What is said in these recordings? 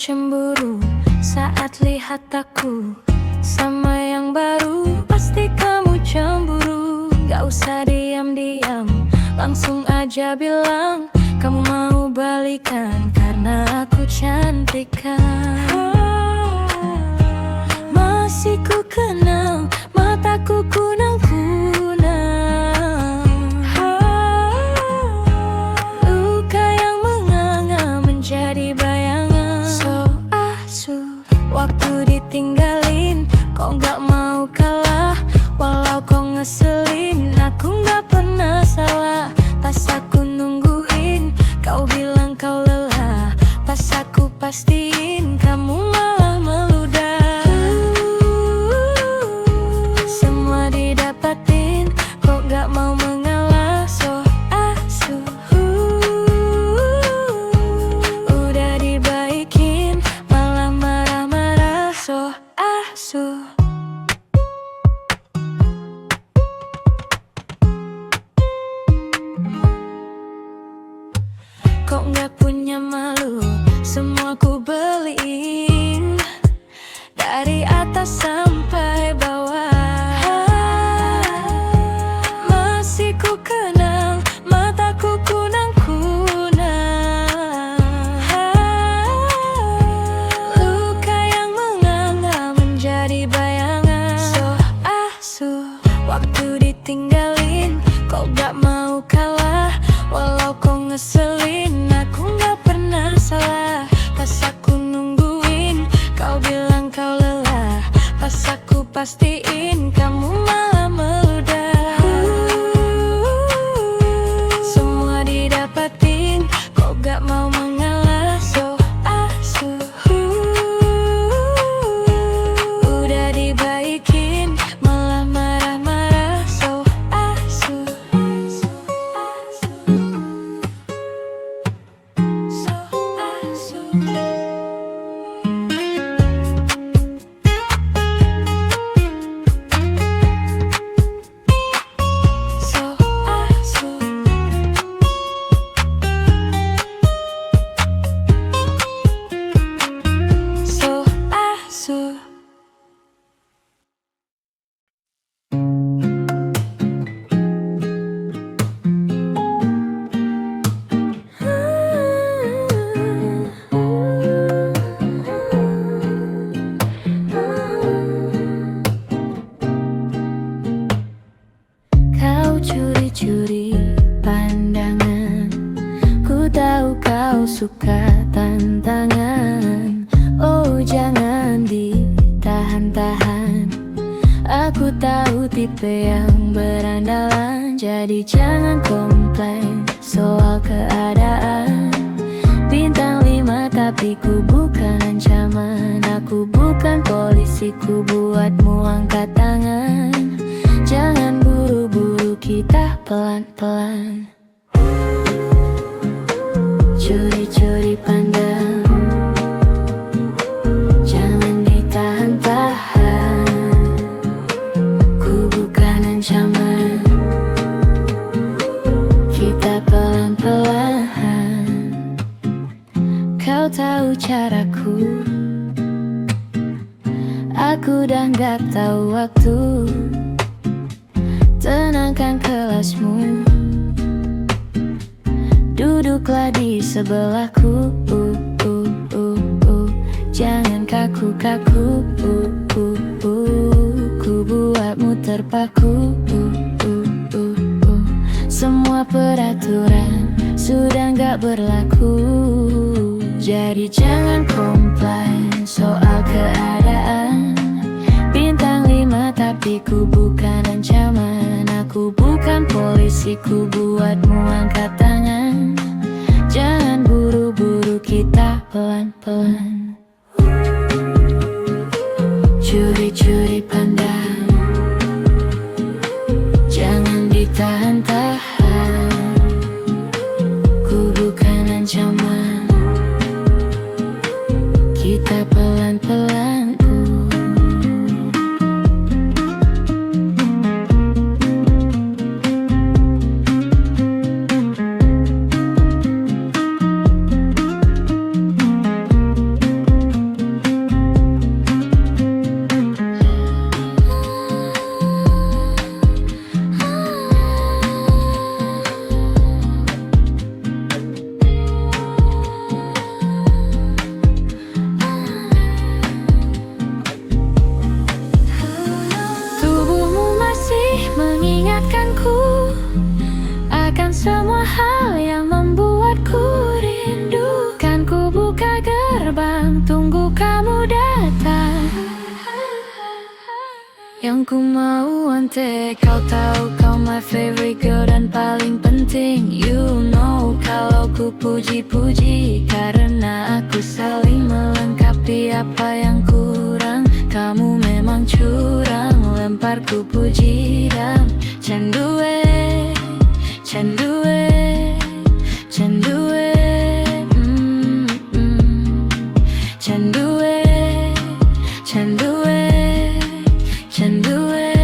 cemburu saat lihat aku sama yang baru? Pasti kamu cemburu. Gak usah diam-diam, langsung aja bilang kamu mau balikan karena aku cantik kan. Masih ku kenal, mataku kunang-kunang. Luka yang menganga menjadi bayangan. So asuh, waktu ditinggalin, kau gak mau kalah. Walau kau ngeselin, aku gak pernah salah. Pas aku nungguin, kau bilang kau lelah. Pas aku pastiin, kamu malah meludah. Semua didapatin, kok gak mau mengalah. So asuh, udah dibaikin, malah marah-marah. So asuh. Kok gak punya malu, semua ku beliin, dari atas sampai bawah. Masih ku kenal, mataku kunang-kunang. Luka yang menganga menjadi bayangan. So asuh, waktu ditinggalin, kau gak mau kalah. Walau kau ngeselin, aku gak pernah salah. Pas aku nungguin, kau bilang kau lelah. Pas aku pastiin, kamu malah meludah. Semua didapatin, kok gak mau mengalah. So asuh, udah dibaikin, malah marah-marah. So asuh, so asuh. So asuh. So asuh. Kau curi-curi pandangan, ku tahu kau suka tantangan. Oh jangan ditahan-tahan, aku tahu tipe yang berandalan. Jadi jangan komplain soal keadaan. Bintang 5 tapi ku bukan ancaman. Aku bukan polisi, ku buatmu angkat tangan. Jangan buru-buru, kita pelan-pelan. Curi-curi pandang, jangan ditahan-tahan. Ku bukan ancaman, kita pelan-pelan. Kau tahu caraku, aku dah gak tahu waktu. Tenangkan kelasmu, duduklah di sebelahku. Jangan kaku-kaku, ku buatmu terpaku. Semua peraturan sudah gak berlaku. Jadi jangan komplain soal keadaan. Bintang 5 tapi ku bukan ancaman. Aku bukan polisi, ku buatmu angkat tangan. Jangan buru-buru, kita pelan-pelan. Curi-curi pandang, jangan ditahan-tahan. Ku bukan ancaman, kita pelan-pelan. yang ku mau ante. Kau tahu kau my favorite girl dan paling penting. You know kalau ku puji-puji karena aku saling melengkapi apa yang kurang. Kamu memang curang, lempar ku puji dan canduwe, canduwe, canduwe, canduwe, canduwe, canduwe.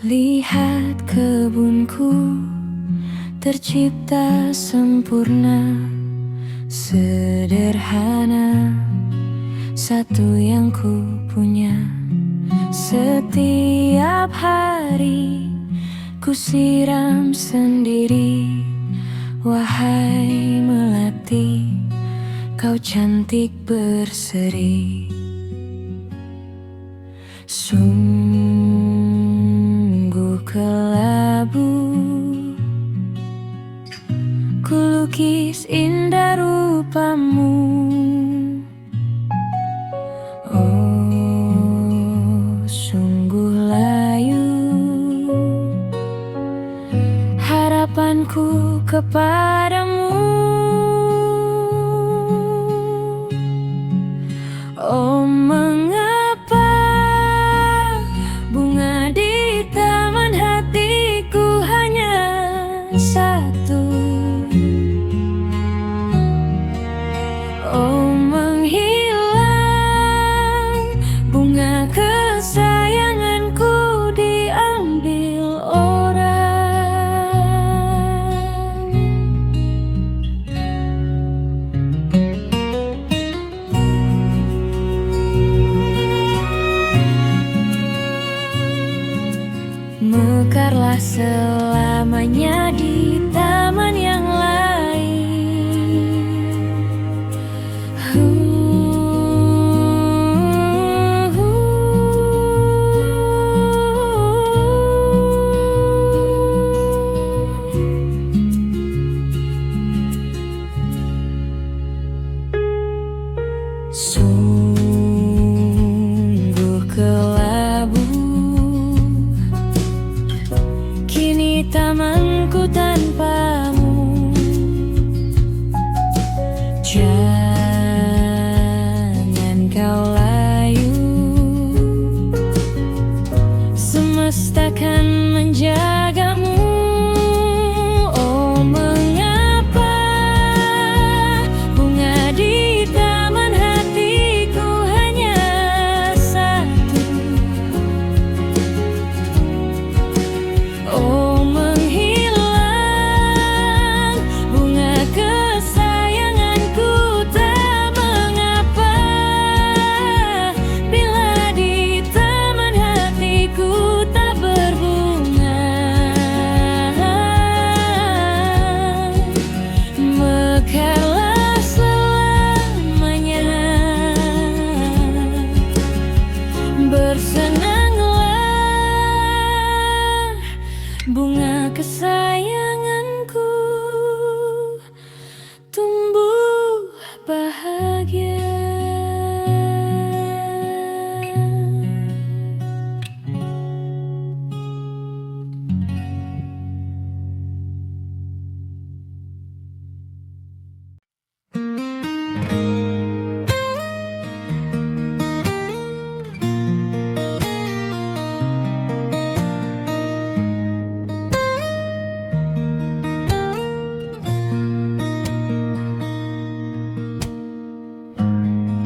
Lihat kebunku tercipta sempurna, sederhana, satu yang ku punya. Setiap hari ku siram sendiri. Wahai melati, kau cantik berseri. Sungguh kelabu ku lukis indah rupamu. Oh, sungguh layu harapanku kepadamu. Oh, mengapa bunga di taman hatiku hanya satu? Oh, menghilang bunga kesayanganku diambil orang. Mekarlah selamanya di taman yang lain. Sungguh kelabu kini tamanku tanpamu. Jangan kau layu, semesta kan menjagamu. Oh, mengapa bunga di taman hatiku hanya satu? Oh, menghilang bunga kesayanganku tak mengapa. Bila di taman hatiku tak berbunga, mekarlah selamanya. Bersenanglah bunga kesayanganku tumbuh bahagia.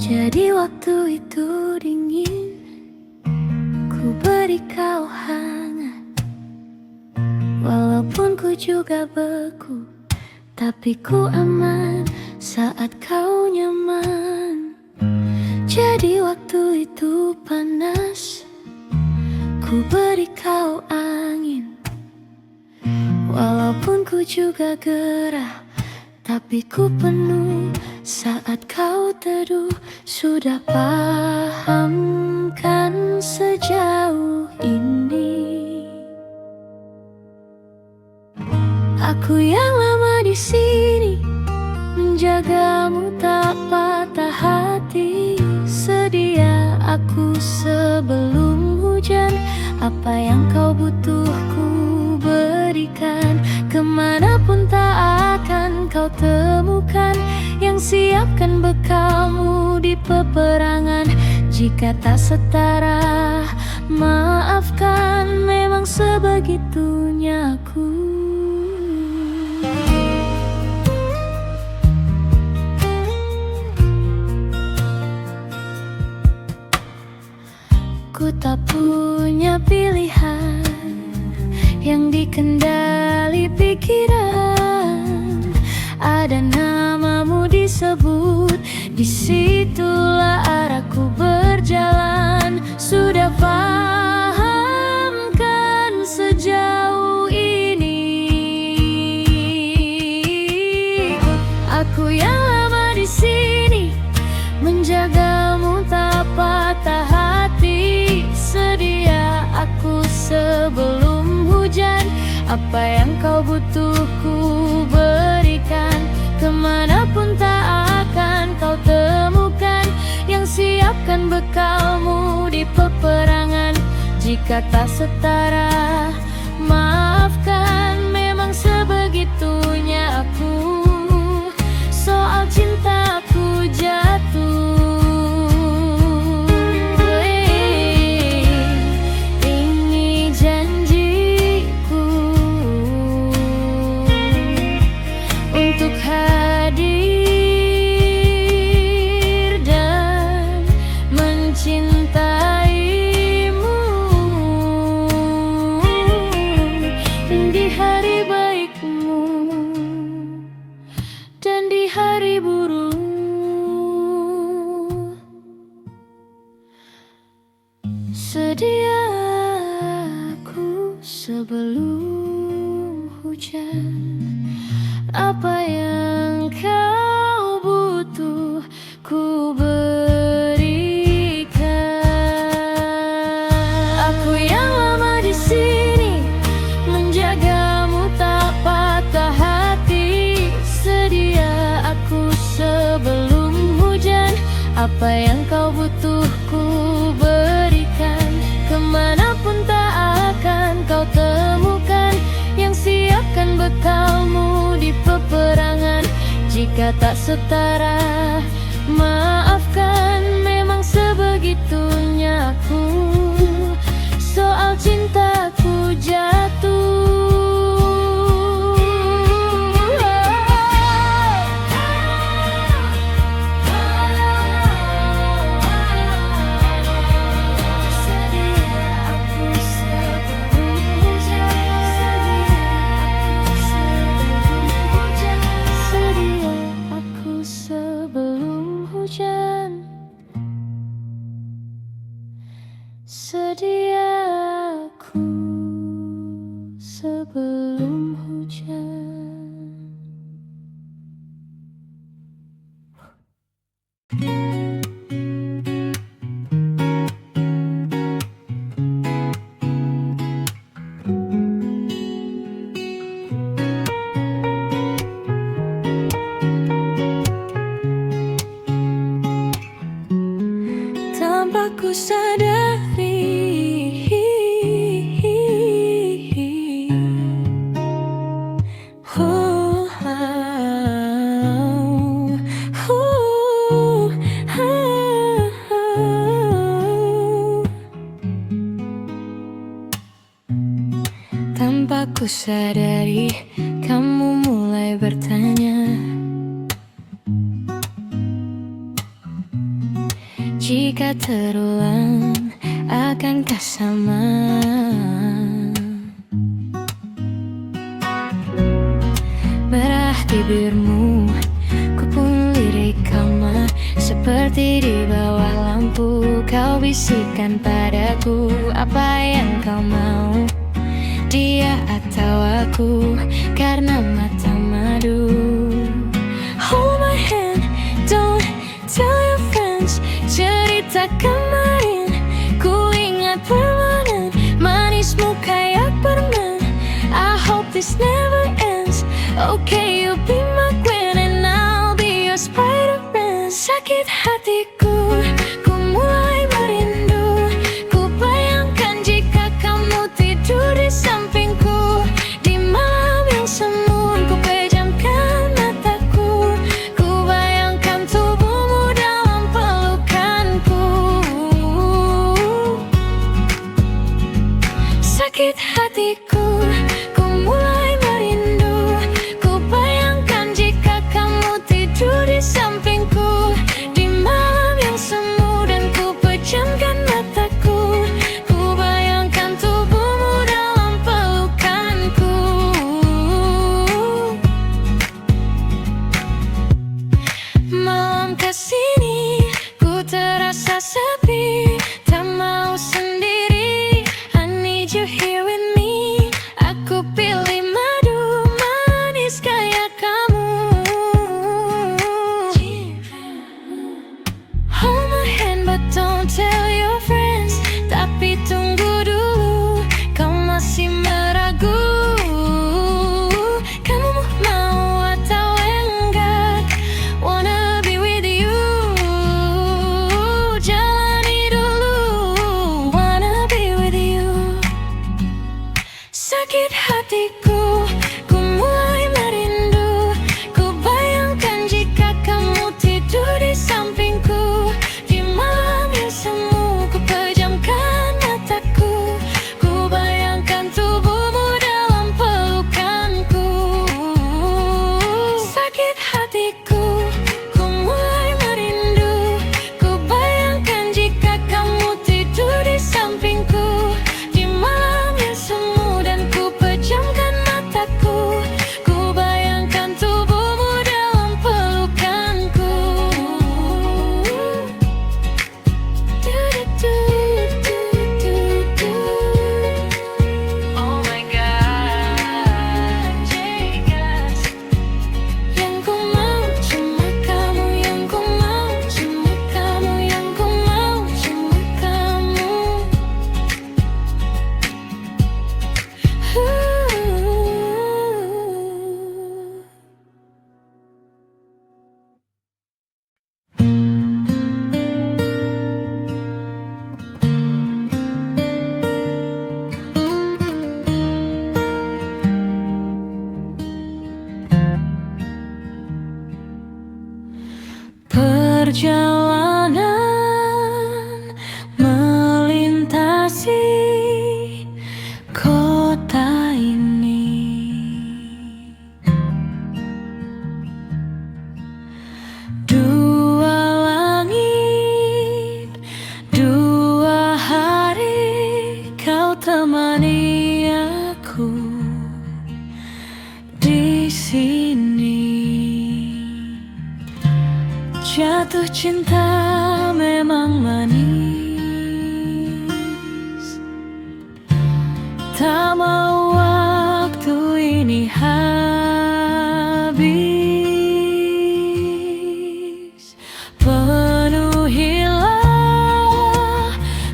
Jadi waktu itu dingin, ku beri kau hangat. Walaupun ku juga beku, tapi ku aman saat kau nyaman. Jadi waktu itu panas, ku beri kau angin. Walaupun ku juga gerah, tapi ku penuh saat kau teduh. Sudah paham kan sejauh ini? Aku yang lama di sini, menjagamu tak patah hati. Sedia aku sebelum hujan, apa yang kau butuh ku berikan. Kemanapun tak akan kau temukan yang siapkan bekalmu di peperangan. Jika tak setara, maafkan, memang sebegitunya aku. Ku tak punya pilihan yang dikendali pikiran. Ada namamu disebut, disitulah arahku berjalan. Sudah paham kan sejauh ini? Aku yang lama di sini, menjagamu tak patah hati. Sedia aku sebelum hujan, apa yang kau butuh ku berikan. Kemanapun tak akan kau temukan yang siapkan bekalmu di peperangan. Jika tak setara, maafkan, memang sebegitunya aku. Soal cintaku jatuh, ini janjiku untuk hadir dan mencintaimu di hari baikmu dan di hari buruk. Sedia aku sebelum hujan, apa yang kau butuh ku berikan. Aku yang lama di sini, menjagamu tak patah hati. Sedia aku sebelum hujan, apa yang kau butuh ku berikan. Kemanapun tak akan kau temukan yang siapkan bekalmu di peperangan. Jika tak setara, maafkan, memang sebegitunya aku. Soal cintaku jatuh. Sedia aku sebelum hujan. Tanpa ku sadari, tanpa ku sadari, kamu mulai bertanya, jika terulang akankah sama? Merah bibirmu, ku pun bisikan padaku apa yang kau mau, dia atau aku, karena mata madu. Hold my hand, don't tell your friends. Cerita kemarin ku ingat permanen, manismu kayak permen. I hope this never ends. Okay, you'll be my queen and I'll be your Spider-Man. Sakit hatiku, ku mulai merindu. Ku bayangkan jika kamu tidur di sampingku. Di malam yang semu ku pejamkan mataku. Ku bayangkan tubuhmu dalam pelukanku. Sakit hatiku, ku mulai merindu. Ku bayangkan jika kamu tidur di sampingku. Di malam yang semu dan ku pejamkan mataku. Ku bayangkan tubuhmu dalam pelukanku. Malam kesini ku terasa sepi, tak mau sendiri. I need you here with me. Aku pilih madu manis kayak kamu. Hold my hand but don't tell your friends. Tapi tunggu dulu, kau masih meragu. Kamu mau atau enggak? Wanna be with you. Jalani dulu, wanna be with you. Sakit hatiku, ku mulai merindu. Ku bayangkan jika kamu tidur di sampingku. Di malam yang semu ku pejamkan mataku. Ku bayangkan tubuhmu dalam pelukanku. Sakit hatiku, ku mulai merindu. Ku bayangkan jika kamu tidur di sampingku. Di malam yang semu dan ku pejamkan mataku. Ku bayangkan tubuhmu dalam pelukanku. Oh my God, Jegas. Yang ku mau cuma kamu, yang ku mau cuma kamu, yang ku mau cuma kamu. Perjalanan melintasi kota ini, dua langit, dua hari kau temani aku di sini. Jatuh cinta memang manis, tak mau waktu ini habis. Penuhilah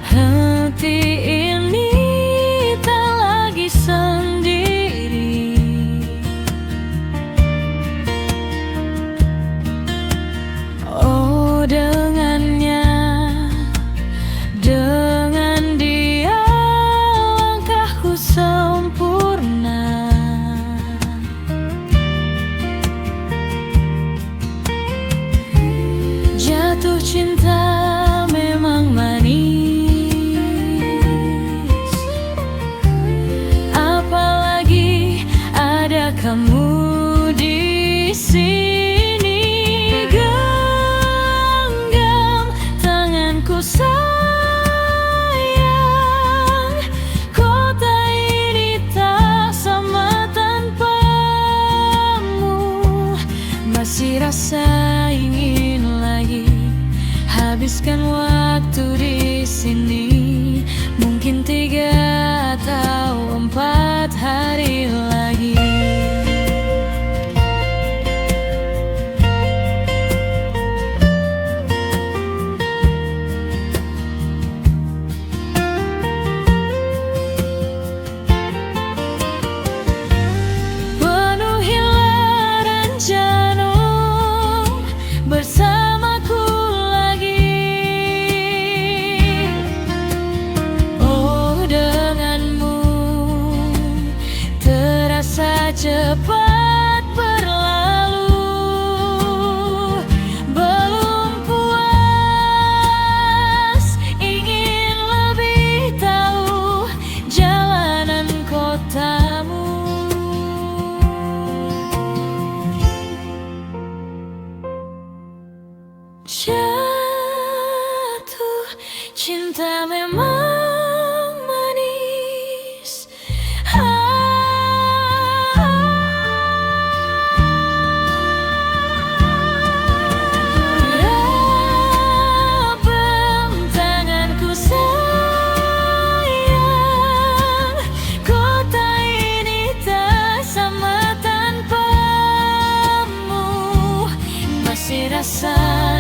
hati ini, tak lagi sendiri. Oh, dengannya, dengan dia langkahku sempurna. Jatuh cinta memang manis, apalagi ada kamu di sini. Genggam tanganku sayang, kota ini tak sama tanpamu. Masih rasa ingin lagi habiskan waktu di sini. cepat berlalu. Belum puas, ingin lebih tahu jalanan kotamu. Jatuh cinta memang manis. Genggam tanganku sayang, kota ini tak sama tanpamu. Masih rasa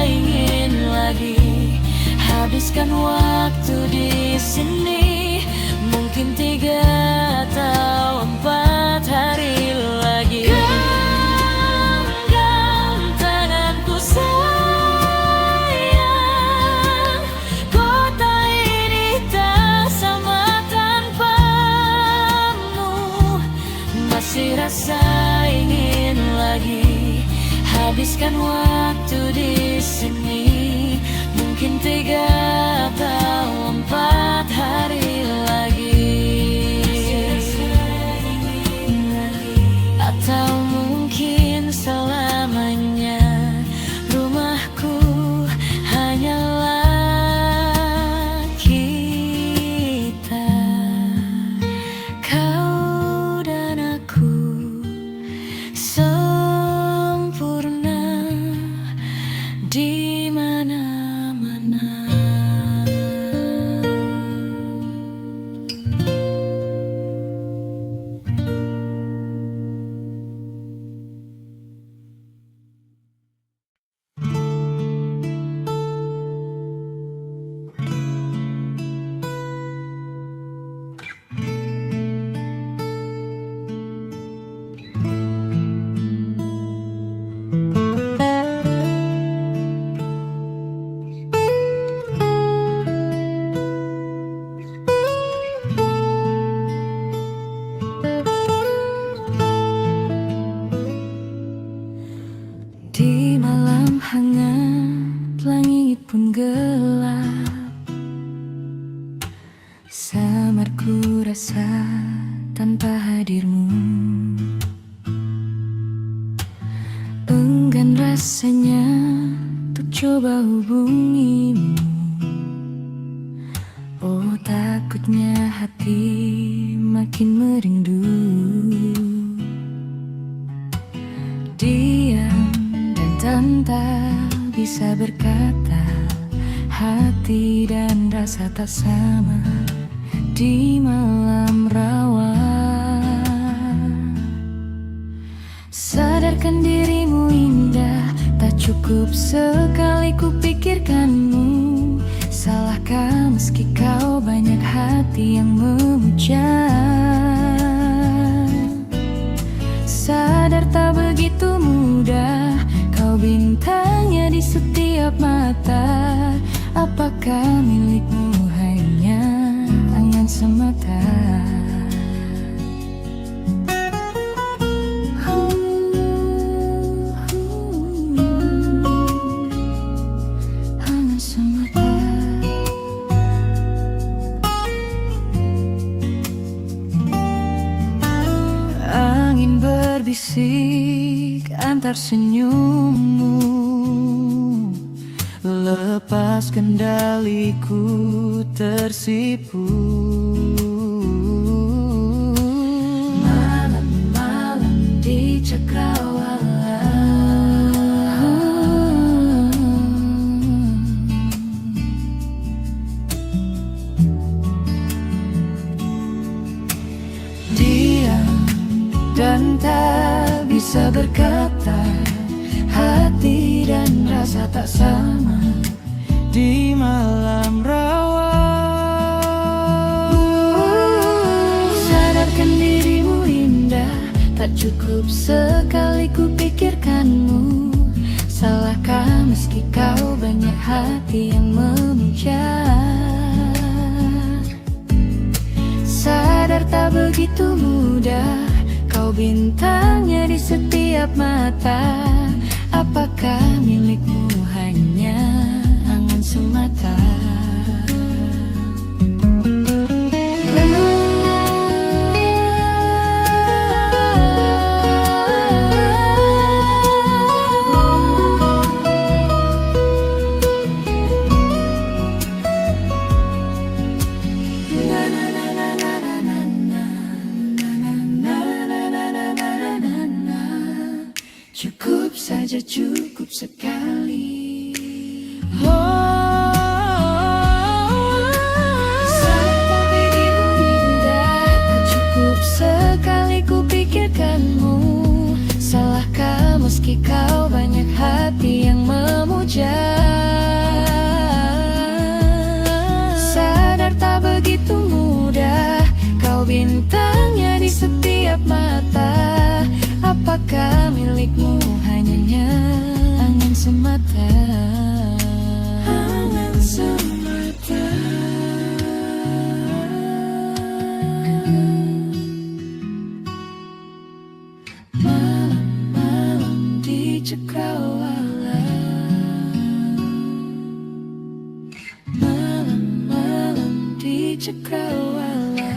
ingin lagi habiskan waktu di sini, mungkin 3 atau 4 hari lagi. Genggam tanganku sayang, kota ini tak sama tanpamu. Masih rasa ingin lagi habiskan waktu di sini, mungkin 3 atau 4 hari lagi. Atau mungkin selamanya. Rumahku hanyalah kita, kau dan aku, sempurna di mana-mana. Di malam hangat, langit pun gelap. Samar ku rasa tanpa hadirmu. Enggan rasanya untuk coba hubungimu. Oh, takutnya hati makin merindu. Diam dan tak bisa berkata, hati dan rasa tak sama di malam rawa. Sadarkan dirimu indah, tak cukup sekali ku pikirkanmu. Salahkah meski kau banyak hati yang memuja? Sadar tak begitu mudah kau bintangnya di setiap mata. Apakah milikmu hanya angan semata? Angan semata. Angin berbisik antar senyummu, lepas kendaliku tersipu. Malam-malam di cakrawala, diam dan tak bisa berkata, hati dan rasa tak sama di malam rawa. Sadarkan dirimu indah, tak cukup sekali ku pikirkanmu. Salahkah meski kau banyak hati yang memujar? Sadar tak begitu mudah kau bintangnya di setiap mata. Apakah milikmu hanya angan semata? Cukup saja, cukup sekali. Sampai begitu indah, cukup sekali ku pikirkanmu. Salahkah meski kau banyak hati yang memuja? Sadar tak begitu mudah, kau bintangnya di setiap mata. Apakah milikmu hanya angin semata? Angin semata. Malam-malam di cakrawala. Malam-malam di cakrawala.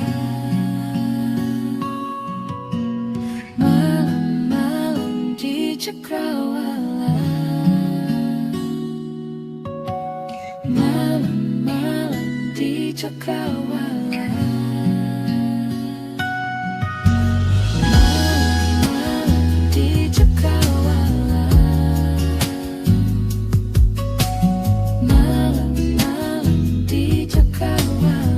Cakrawala. Malam-malam di cakrawala. Malam-malam di cakrawala. Malam-malam di cakrawala.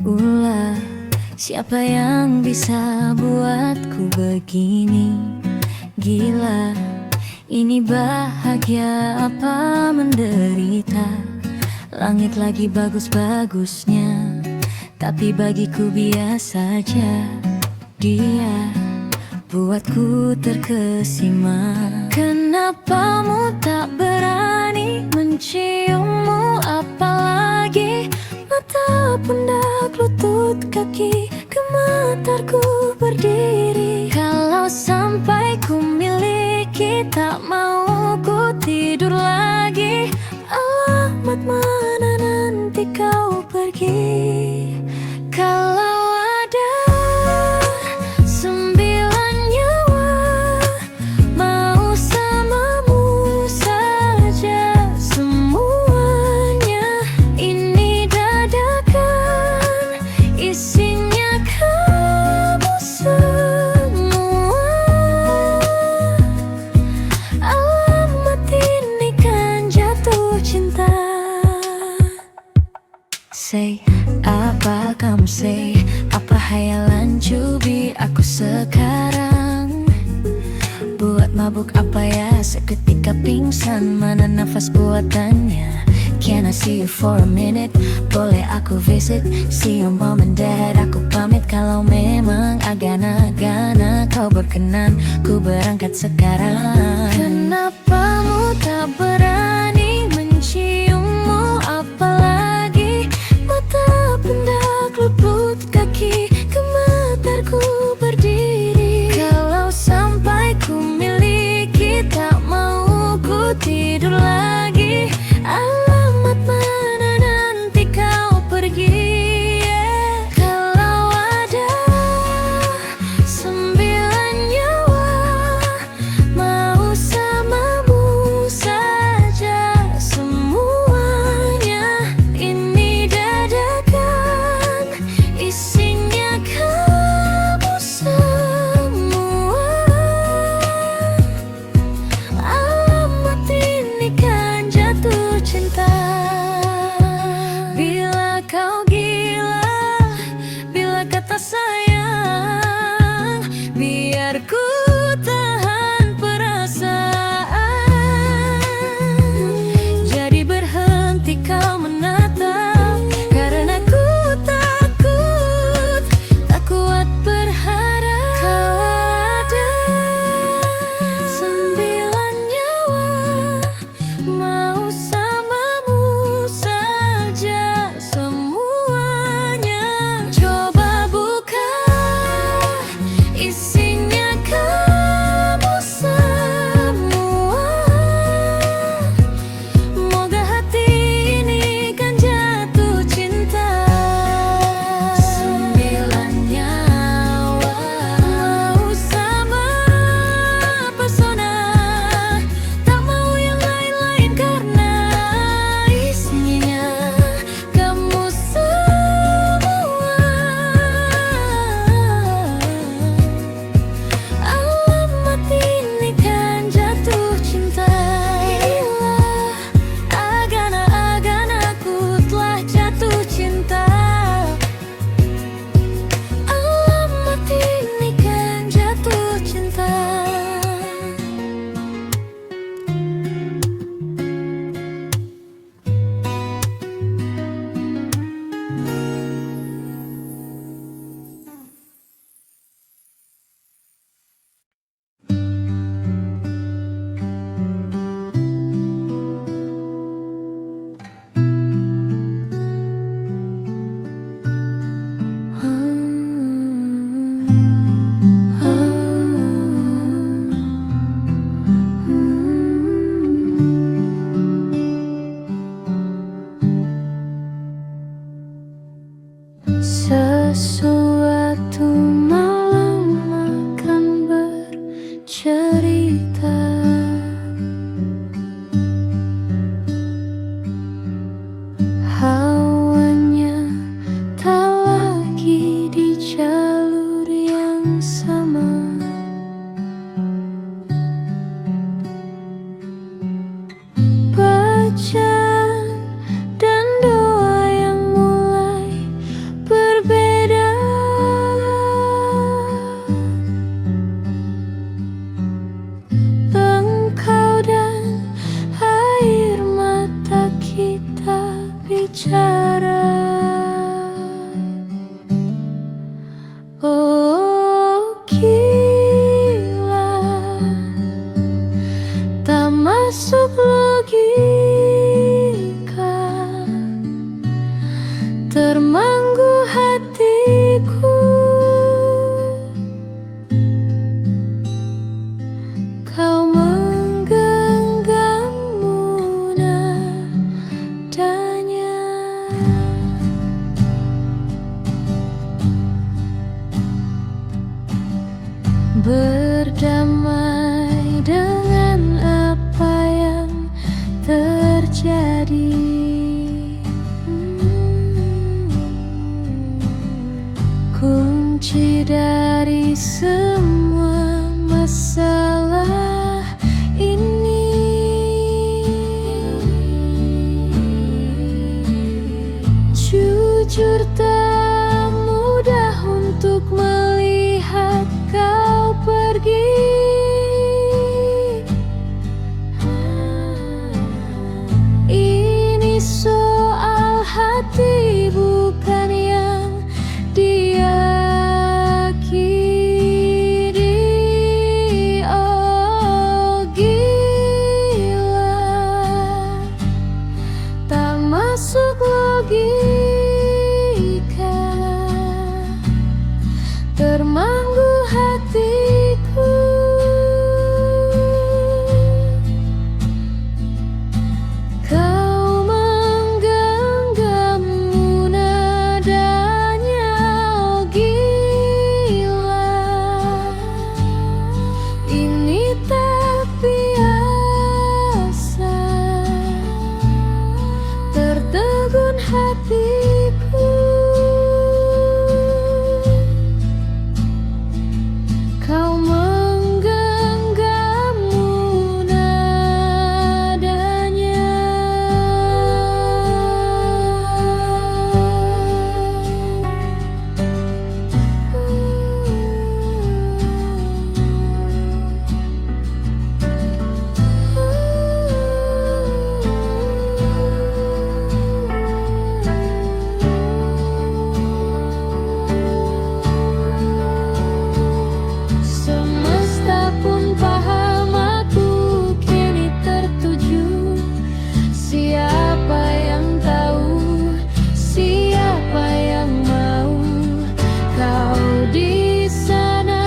Ulah, siapa yang bisa buatku begini? Gila, ini bahagia apa menderita? Langit lagi bagus-bagusnya, tapi bagiku biasa aja. Dia buatku terkesima. Kenapamu tak berani menciummu? Apalagi mata, pundak, lutut, kaki, gemetarku berdiri. Kalau sampai ku miliki, tak mau ku tidur lagi. Alamat mana nanti kau pergi? Kalau ada 9 nyawa, mau samamu saja semuanya. Ini dadakan, isinya kamu semua. Alamat ini kan jatuh cinta. Say, apa kamu say? Apa hayalan cubi aku sekarang? Buat mabuk apa ya seketika pingsan? Mana nafas buatannya? Can I see you for a minute? Boleh aku visit? See your mom and dad. Aku pamit kalau memang agana-agana kau berkenan. Ku berangkat sekarang. Kenapamu tak berani menciummu? Apalagi mata, pundak, lutut, kaki, gemetarku berdiri. Kalau sampai ku miliki, tak mau ku tidur lagi. Alamat mana nanti kau pergi? Kalau ada 9 nyawa, mau samamu saja. hujan dan doa yang mulai berbeda. Engkau dan air mata kita bicara. Oh gila, tak masuk logika, termanggu hatiku. Kau menggenggammu nadanya. Berdamai dengan apa yang terjadi. Kunci dari semua masalah ini, jujur tak mudah untuk melihat kau pergi. Ini soal hati, bukan yang diyakini. Oh gila, tak masuk logika, termanggu hatiku. Kau menggenggammu nadanya. Oh gila, ini tak biasa, tertegun hatiku. Kau menggenggammu nadanya. Semesta pun paham, aku kini tertuju. Siapa yang tahu, siapa yang mau? Kau di sana,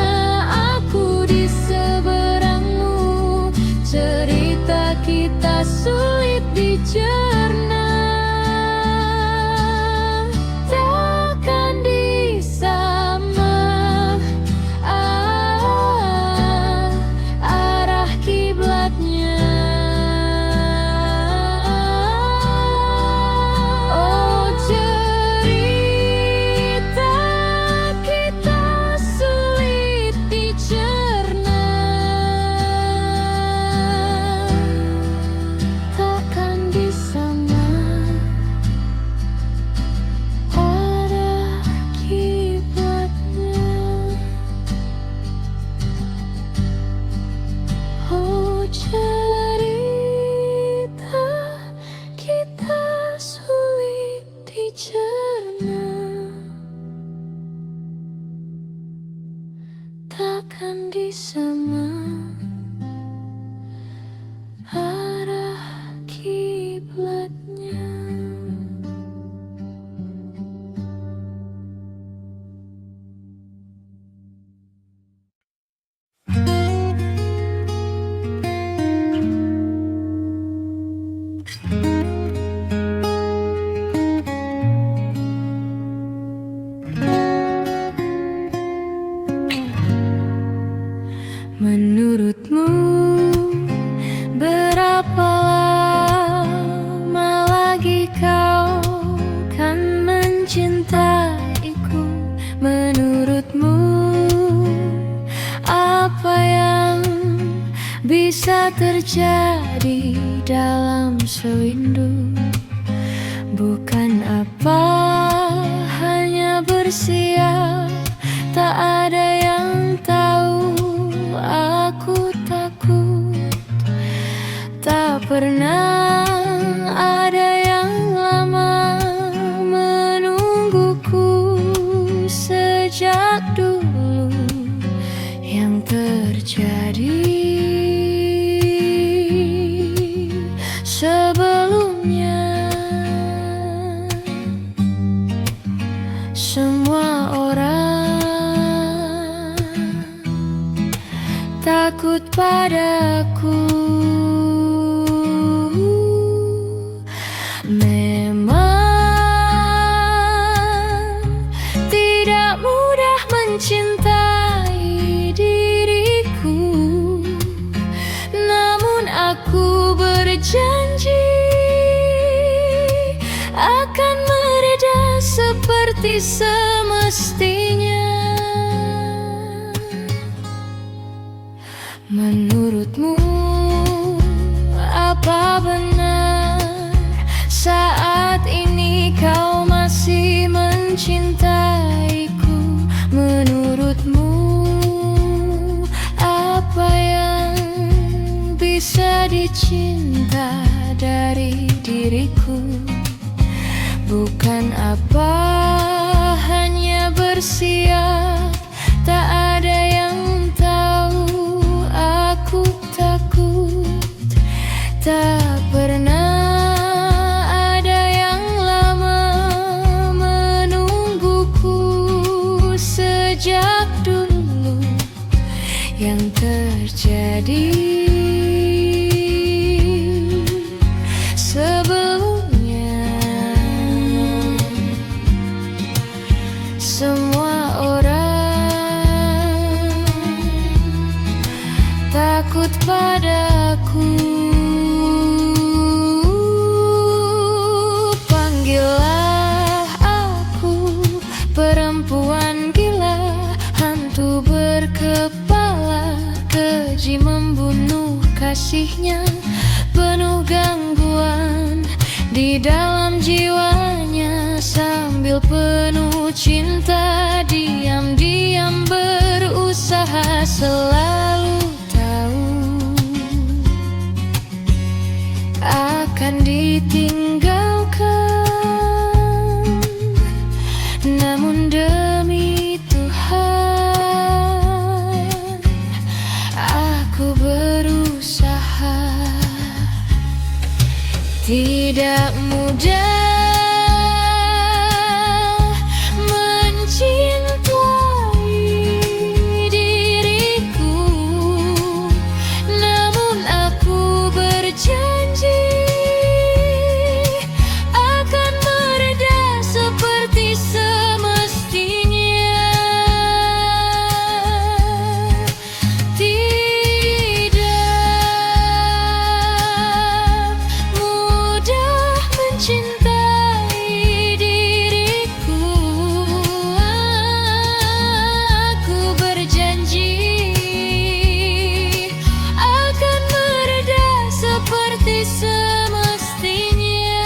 aku di seberangmu. Cerita kita sulit dicerna, takkan disama. Arah kiblatnya. Oh cerita kita sulit dicerna, takkan disama. Arah kiblatnya. Oh cerita kita sulit dicerna, takkan disama. Arah kiblatnya. Menurutmu berapa lama lagi kau kan mencintaiku? Menurutmu apa yang bisa terjadi dalam sewindu. Bukan apa, hanya bersiap. Tak ada yang tahu, aku takut. Tak pernah ada yang lama menungguku. Sejak dulu yang terjadi sebelumnya, semua orang takut padaku. Memang tidak mudah mencintai diriku, namun aku berjanji akan mereda seperti semestinya. Menurutmu apa benar saat ini kau masih mencintaiku? Menurutmu apa yang bisa dicinta dari diriku? Bukan apa, hanya bersiap. Tak ada yang tahu, aku takut. Tak pernah ada yang lama menungguku. Sejak dulu yang terjadi sebelumnya, semua orang takut padaku. Panggillah aku perempuan gila, hantu berkepala keji membunuh kasihnya. Penuh gangguan di dalam jiwanya, sambil penuh cinta diam-diam berusaha selalu tahu akan ditinggalkan. Namun demi Tuhan aku berusaha. Tidak mudah mencintai diriku, namun aku berjanji akan mereda seperti semestinya. Cintai diriku, aku berjanji akan mereda seperti semestinya.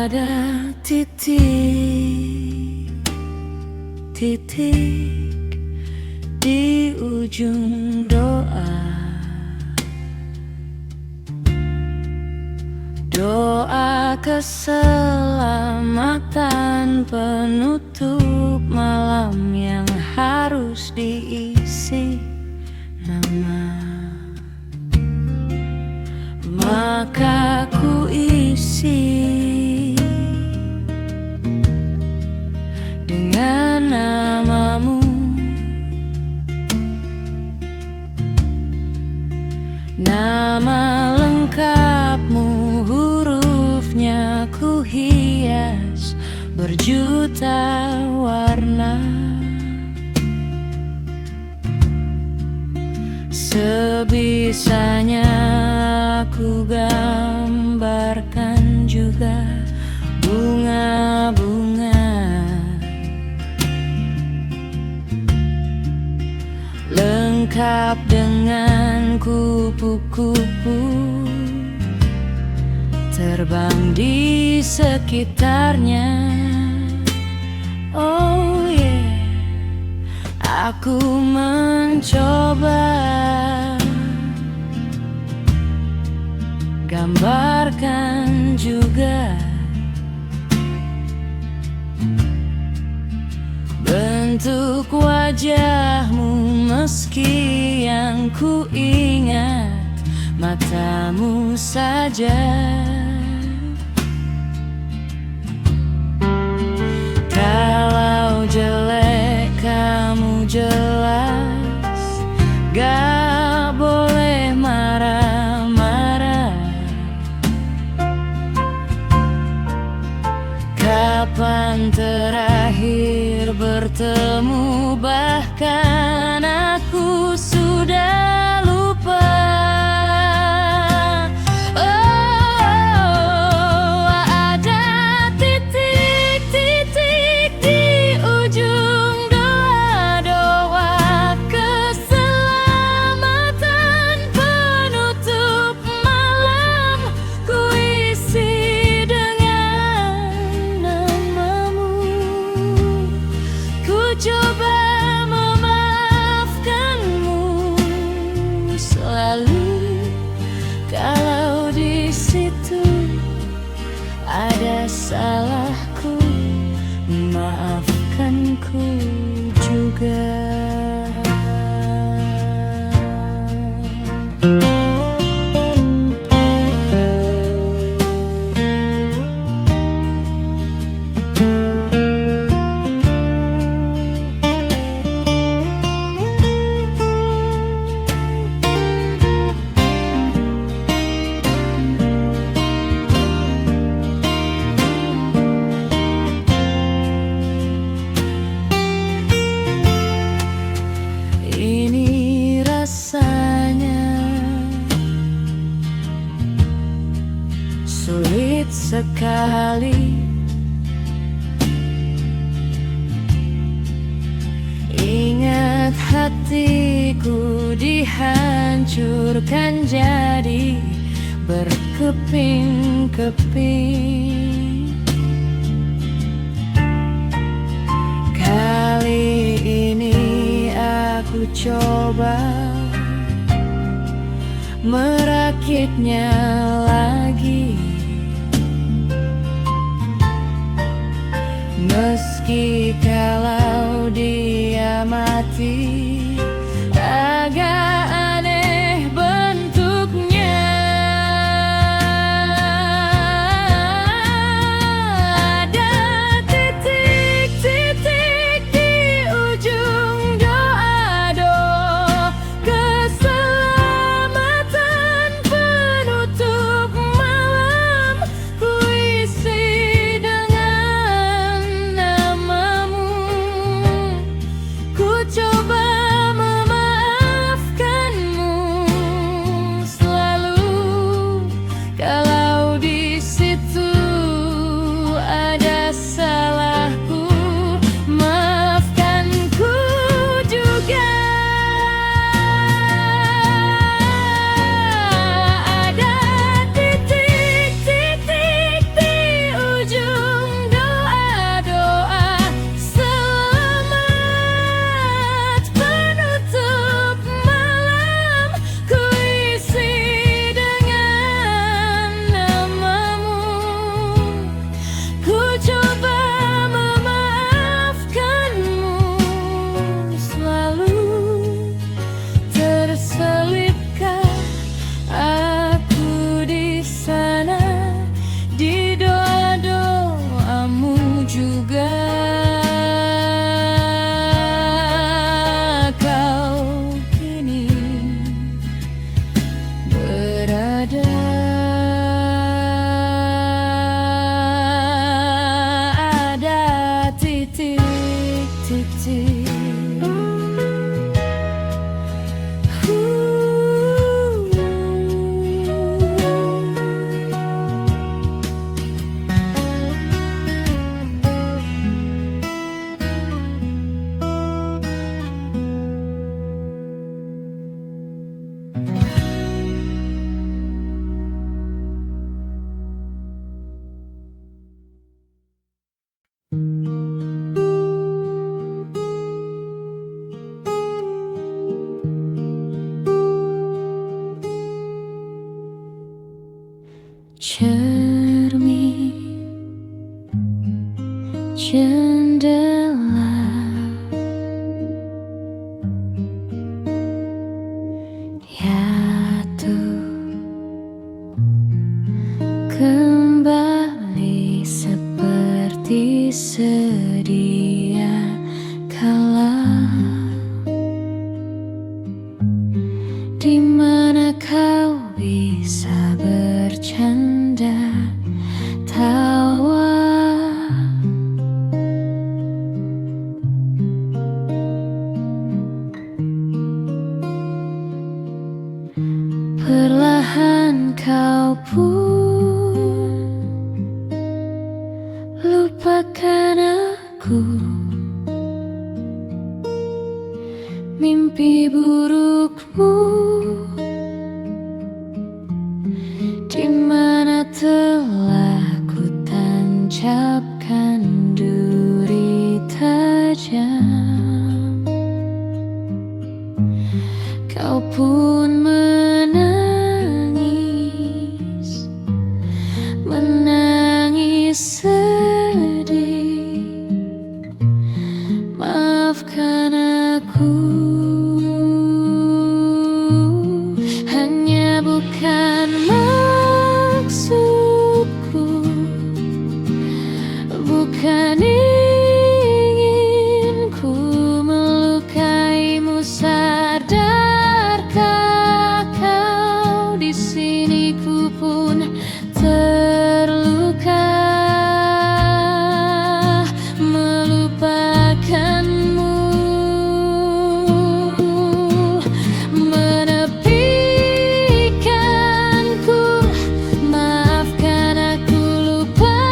Ada titik di ujung doa, doa keselamatan keselamatan penutup malam yang harus diisi nama. Maka ku isi dengan namamu, nama lengkapmu, hurufnya ku hias berjuta warna. Sebisanya aku gambarkan juga bunga-bunga, lengkap dengan kupu-kupu terbang di sekitarnya. Oh yeah, aku mencoba gambarkan juga bentuk wajahmu, meski yang ku ingat matamu saja. Kalau jelek kamu jelas gak boleh marah-marah. Kapan terakhir bertemu, bahkan aku sudah lupa. Oh, ada titik-titik di ujung doa-doa keselamatan penutup malam, ku isi dengan namamu. Ku coba memaafkanmu selalu, kalau di situ ada salahku, maafkanku juga. Ini rasanya sulit sekali, ingat hatiku dihancurkan jadi berkeping-keping. Kali ini aku coba merakitnya lagi, meski kalau dia mati agak aneh bentuknya. Ada titik-titik di ujung doa-doa keselamatan penutup malam, ku isi dengan namamu. Ku coba jendela. Ya tuh, kembali seperti sedia kala, di mana kau bisa bercanda tawa. Perlahan kau pun lupakan aku. Mimpi burukmu di mana telah ku tancapkan duri tajam. Kau pun menangis, menangis sedih. Maafkan aku, hanya bukan maksudku, bukan ingin ku melukaimu. Sadarkah kau, di sini ku pun terluka. Melupakanmu, menepikanku. Maafkan aku, lupakanlah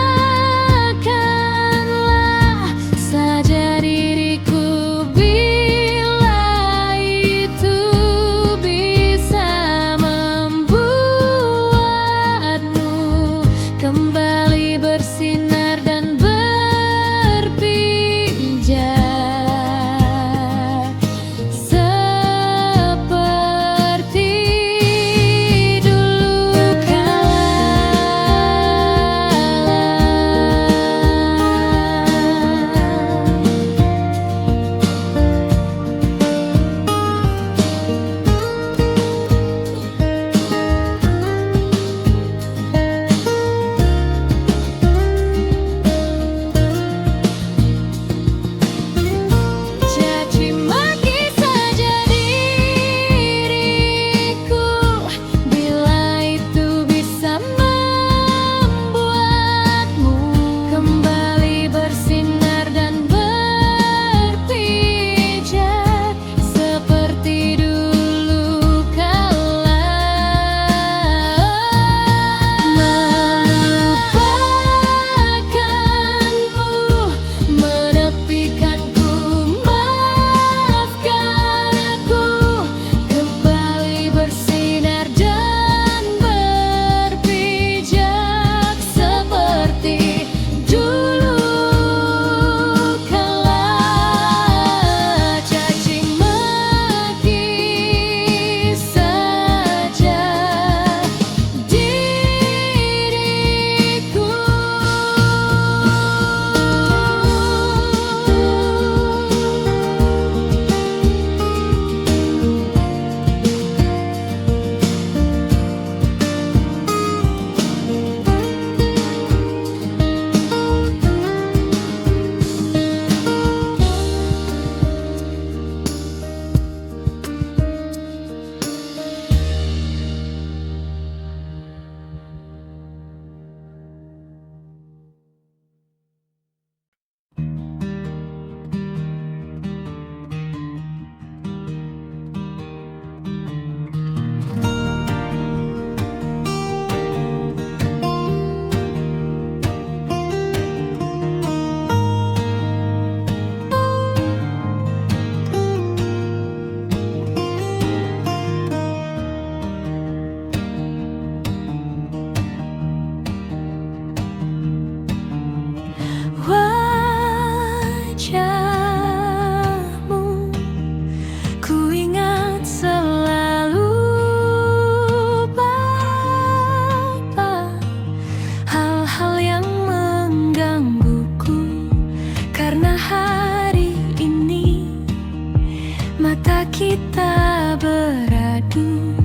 kita beradu,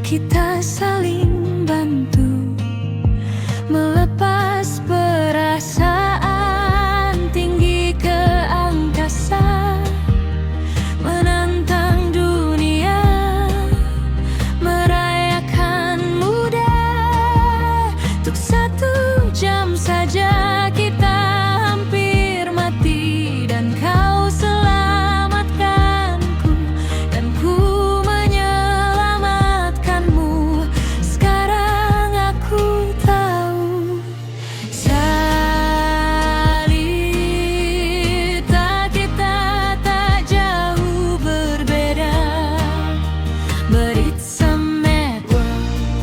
kita saling bantu, melepas perasaan tinggi ke angkasa, menantang dunia, merayakan muda. Untuk 1 jam saja kita hampir mati, dan kau selamatkanku, dan ku menyelamatkanmu. Sekarang aku tahu, salita kita tak jauh berbeda, but it's a mad world,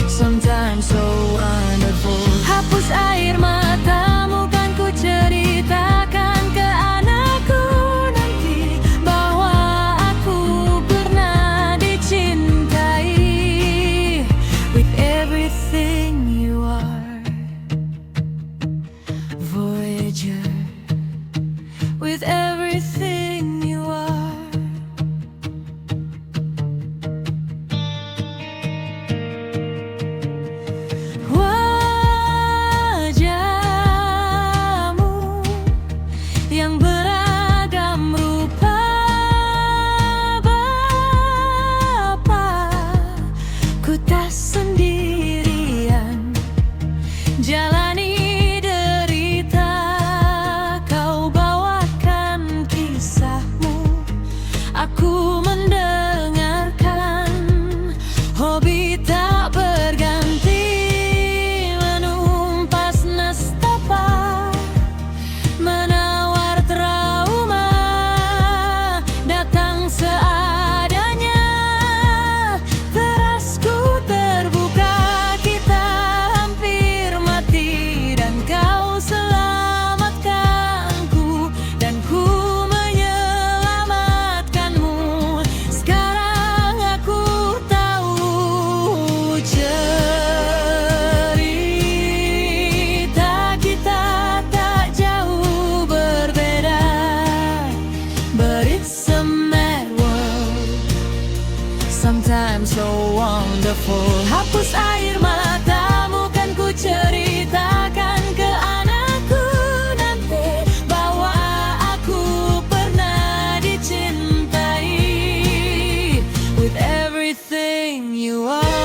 sometimes so wonderful. Hapus air matamu, kan ku ceritakan ke anakku nanti bahwa aku pernah dicintai. With everything you are, Voyager. With everything you are. Wajahmu yang beragam rupa, Bapa, ku tak sendirian jalani derita. Kau bawakan kisahmu, aku mendengarkan. Hobi tak berganti, menumpas nestapa, menawar trauma, datang seadanya. Terasku terbuka, kita hampir mati, dan kau selamatkanku, dan ku menyelamatkanmu. Sekarang aku tahu, cerita kita tak jauh berbeda, but it's a mad world, sometimes so wonderful. Hapus air matamu, kan ku ceritakan ke anakku nanti bahwa aku pernah dicintai. With everything you are.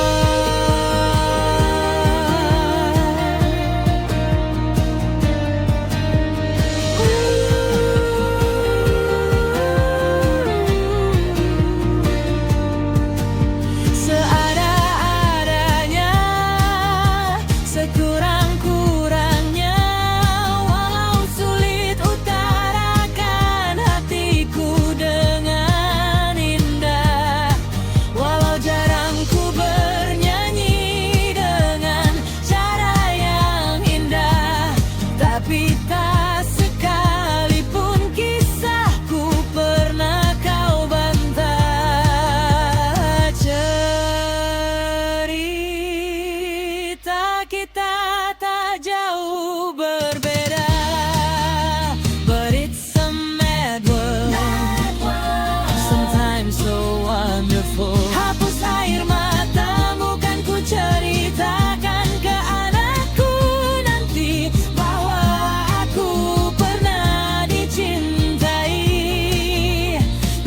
Seada-adanya, sekurang-kurangnya, walau sulit utarakan hatiku dengan indah, walau jarang ku bernyanyi dengan cara yang indah, tapi tak sekalipun kisahku pernah kau bantah. Cerita kita tak jauh berbeda, but it's a mad world, sometimes so wonderful. Hapus air matamu, kan ku ceritakan ke anakku nanti bahwa aku pernah dicintai.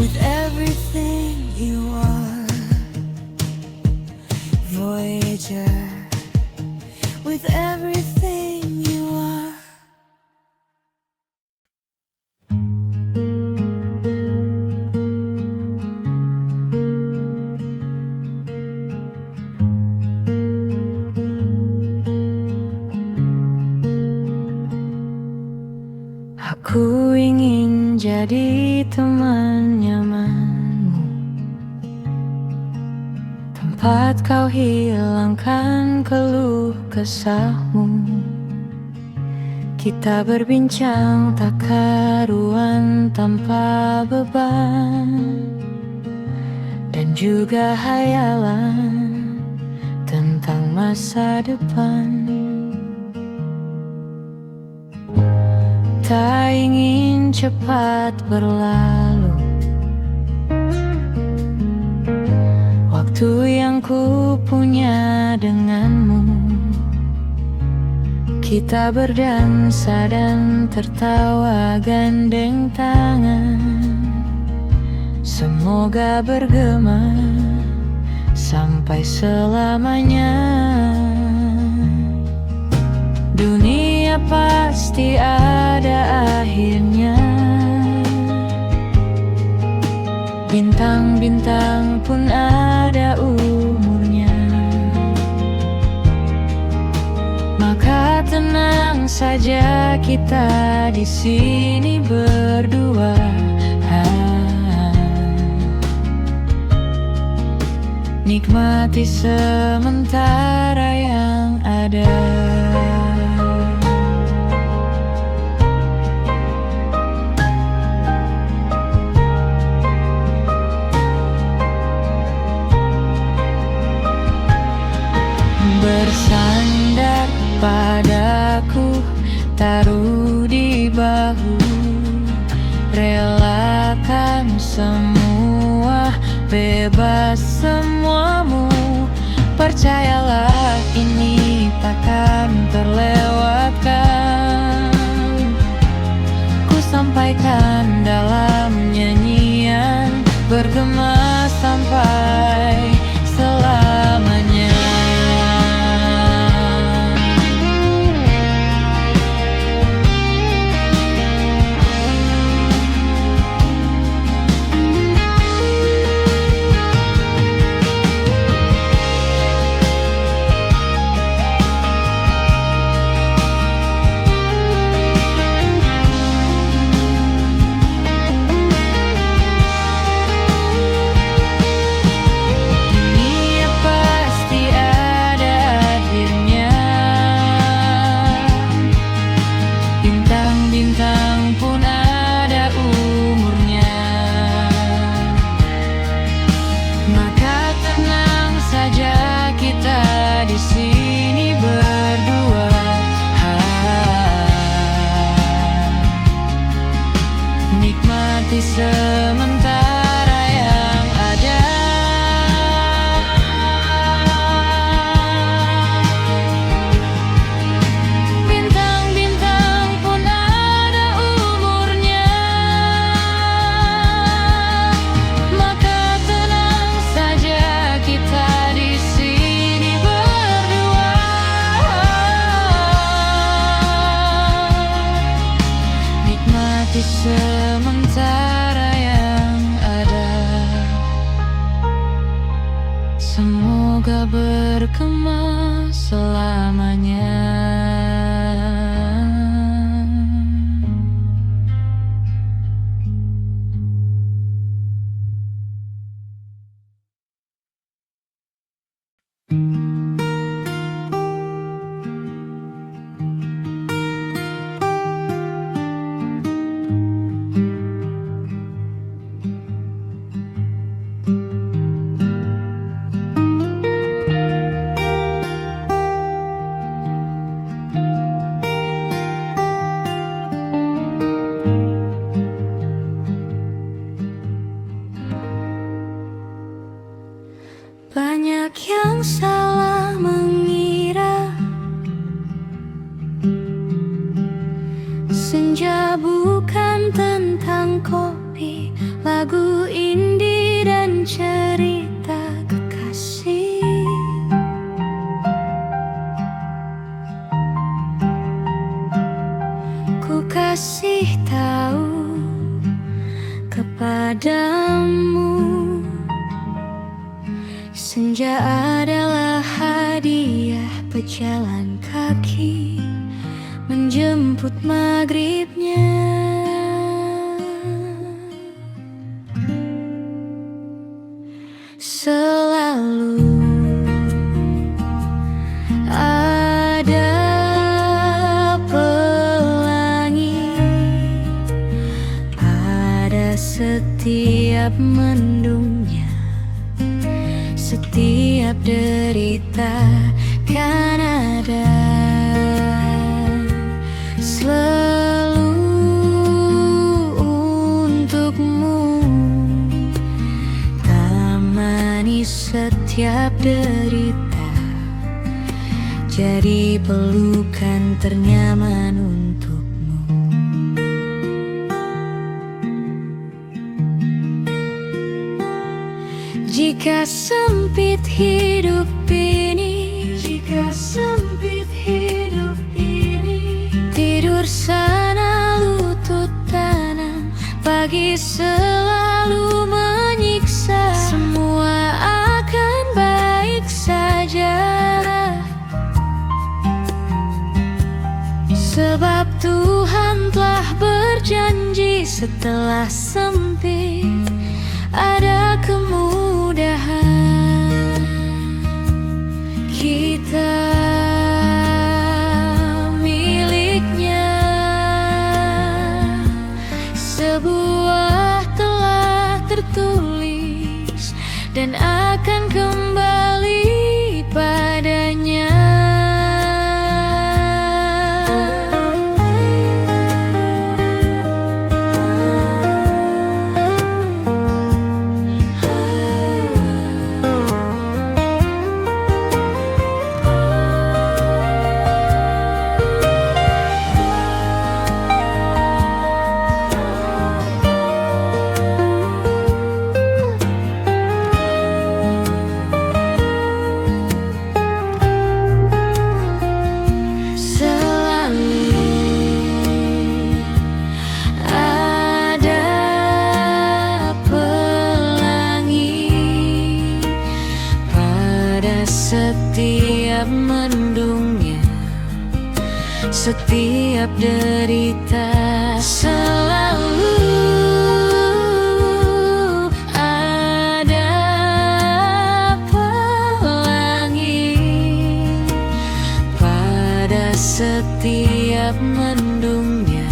With everything you are, Voyager. With everything you are. Aku ingin jadi teman nyamanmu, tempat kau hilangkan keluh kesahmu. Kita berbincang tak karuan tanpa beban, dan juga hayalan tentang masa depan. Tak ingin cepat berlalu, waktu yang ku punya denganmu. Kita berdansa dan tertawa gandeng tangan. Semoga bergema sampai selamanya. Dunia pasti ada akhirnya. Bintang-bintang pun ada umurnya. Maka tenang saja kita di sini berdua. Nikmati sementara yang ada. Bersandar padaku, taruh di bahu, relakan semua, bebas semuamu. Percayalah ini takkan terlewatkan. Ku sampaikan dalam nyanyian, bergema sampai selamanya. Nikmati sementara yang ada. Bintang-bintang pun ada umurnya. Maka tenang saja kita di sini berdua. Nikmati sementara yang ada. Semoga bergema selamanya. Banyak yang salah mengira senja bukan tentang kopi, lagu indie dan cerita kekasih. Ku kasih tahu kepadamu, senja adalah hadiah pejalan kaki menjemput maghribnya. Selalu ada pelangi pada setiap mendungnya. Setiap derita kan ada, selalu untukmu, temani setiap setiap derita, jadi pelukan ternyaman untukmu. Jika sempit hidup ini, jika sempit hidup ini, tidur sana lutut kanan, pagi selalu menyiksa. Semua akan baik saja, sebab Tuhan telah berjanji setelah sempit ada kemudahan. Kita miliknya, sebuah telah tertulis dan akan kembali padanya. Setiap mendungnya, setiap derita, selalu ada pelangi. Pada setiap mendungnya,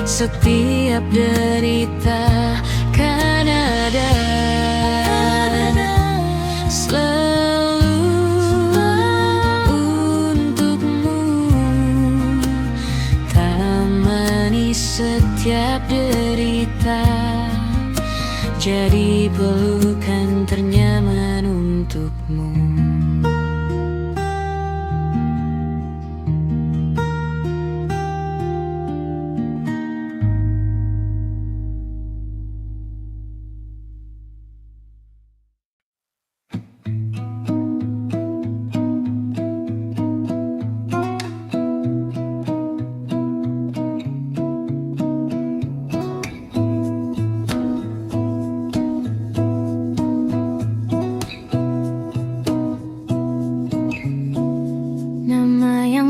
setiap derita, kan ada setiap derita, jadi pelukan ternyaman untukmu.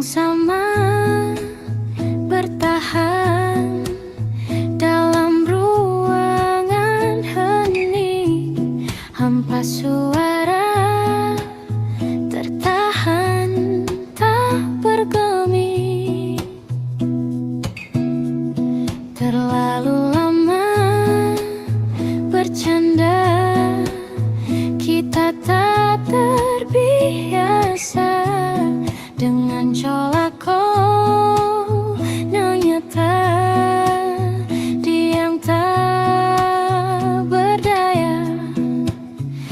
Sama bertahan dalam ruangan hening, hampa suara tertahan tak bergeming. Terlalu lama bercanda, kita tak terbiasa dengan colak kau yang nyata, diam tak berdaya.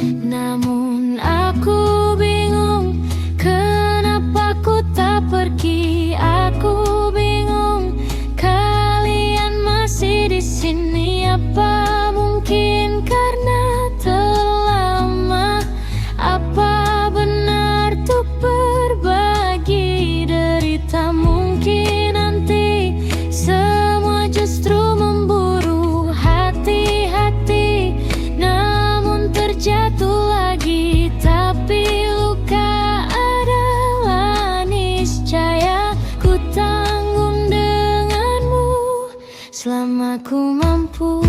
Namun aku bingung, kenapa ku tak pergi. Aku bingung, kalian masih di sini. Apa mungkin karena terlama? Apa benar tuh berbagi derita? Mungkin nanti semua justru memburu hati-hati, namun terjatuh lagi. Tapi luka adalah niscaya, ku tanggung denganmu selama ku mampu,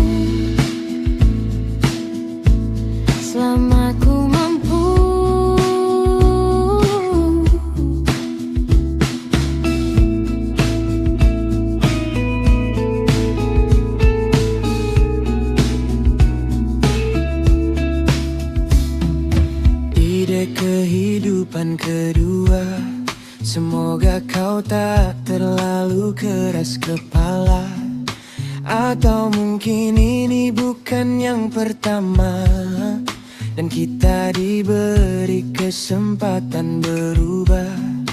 selama ku mampu. Kehidupan kedua, semoga kau tak terlalu keras kepala. Atau mungkin ini bukan yang pertama dan kita diberi kesempatan berubah.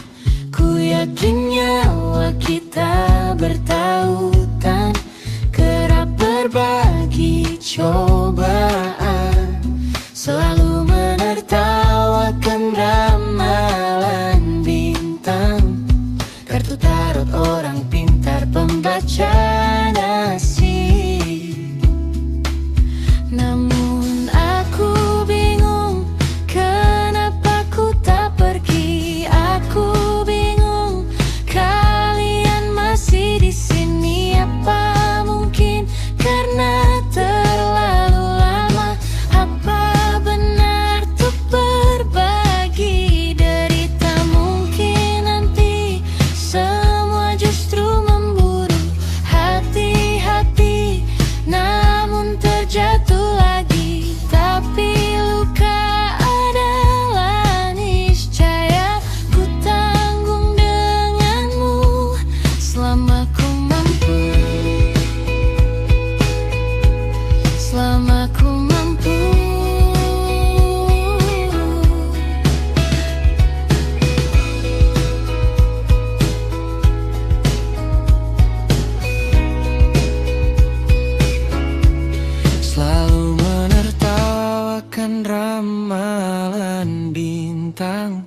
Ku yakin nyawa kita bertautan, kerap berbagi cobaan, selalu menertawakan ramalan bintang, kartu tarot orang pintar pembaca nasib. Namun aku bingung, kenapa ku tak pergi. Aku bingung, kalian masih di sini. Apa mungkin karena terlalu lama? Apa benar untuk berbagi derita? Mungkin nanti semua justru memburu hati-hati, namun terjatuh lagi. Tapi luka adalah niscaya, ku tanggung denganmu selama ku mampu, selama ku mampu. Selalu menertawakan ramalan bintang,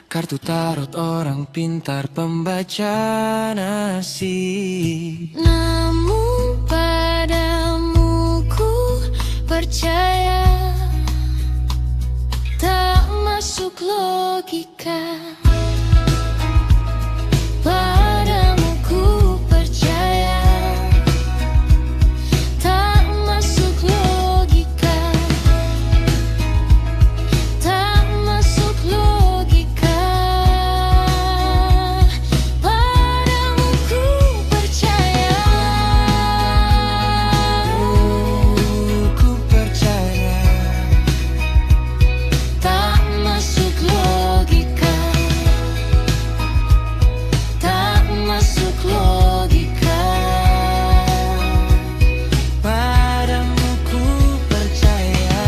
kartu tarot orang pintar pembaca nasib. Namun padamu ku percaya, tak masuk logika. Padamu ku percaya, tak masuk logika, tak masuk logika. Padamu ku percaya, ku percaya, tak masuk logika, tak masuk logika. Padamu ku percaya.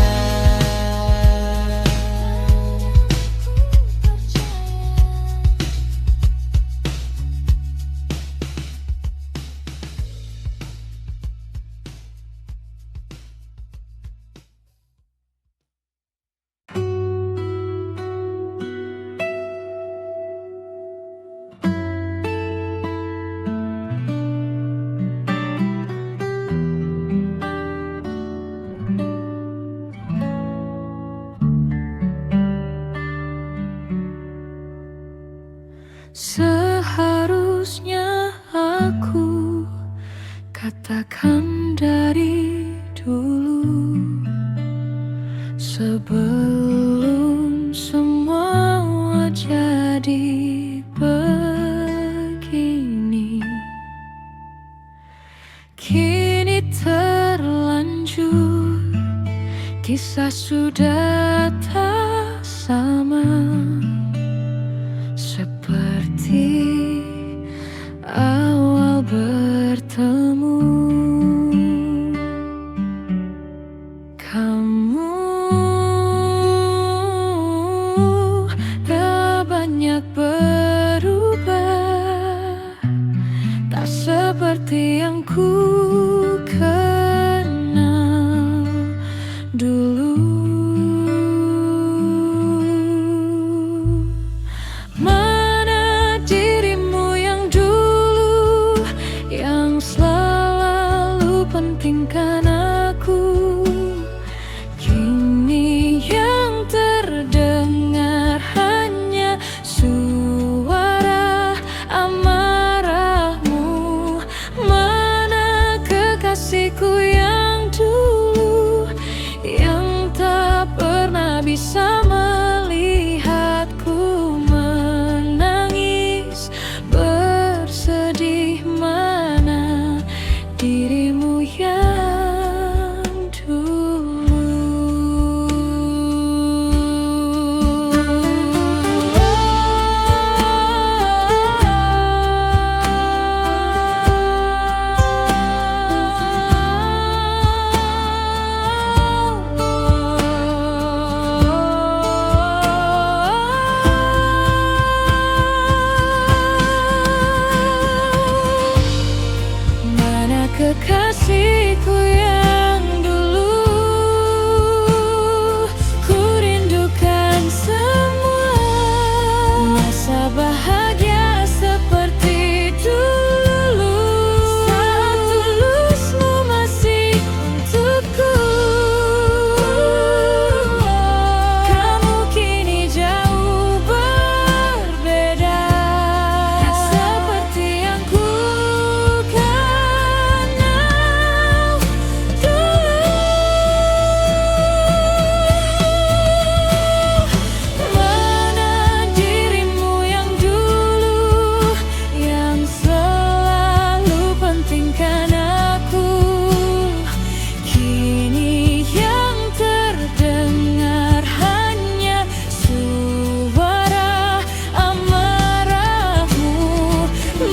Seharusnya aku katakan dari dulu, sebelum semua jadi begini. Kini terlanjur, kisah sudah tak sama seperti awal bertemu. Kamu tak banyak berubah, tak seperti yang ku kenal dulu. Mana dirimu yang dulu, yang selalu pentingkan aku? Kini yang terdengar hanya suara amarahmu. Mana kekasihku yang dulu. Ku rindukan semua masa bahagia seperti dulu. Saat tulusmu masih untukku. Kamu kini jauh berbeda, tak seperti yang ku kenal dulu. Mana dirimu yang dulu, yang selalu pentingkan aku. Kini yang terdengar hanya suara amarahmu.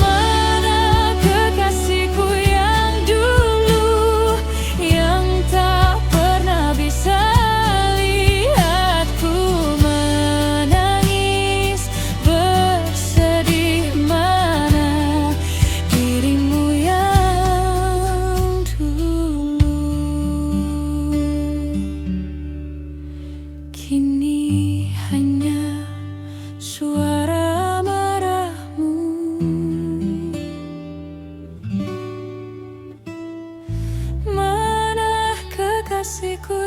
Mana kekasihku yang dulu, yang tak pernah bisa lihatku menangis bersedih. Mana dirimu yang dulu. Kini hanya suara marahmu. Mana kekasihku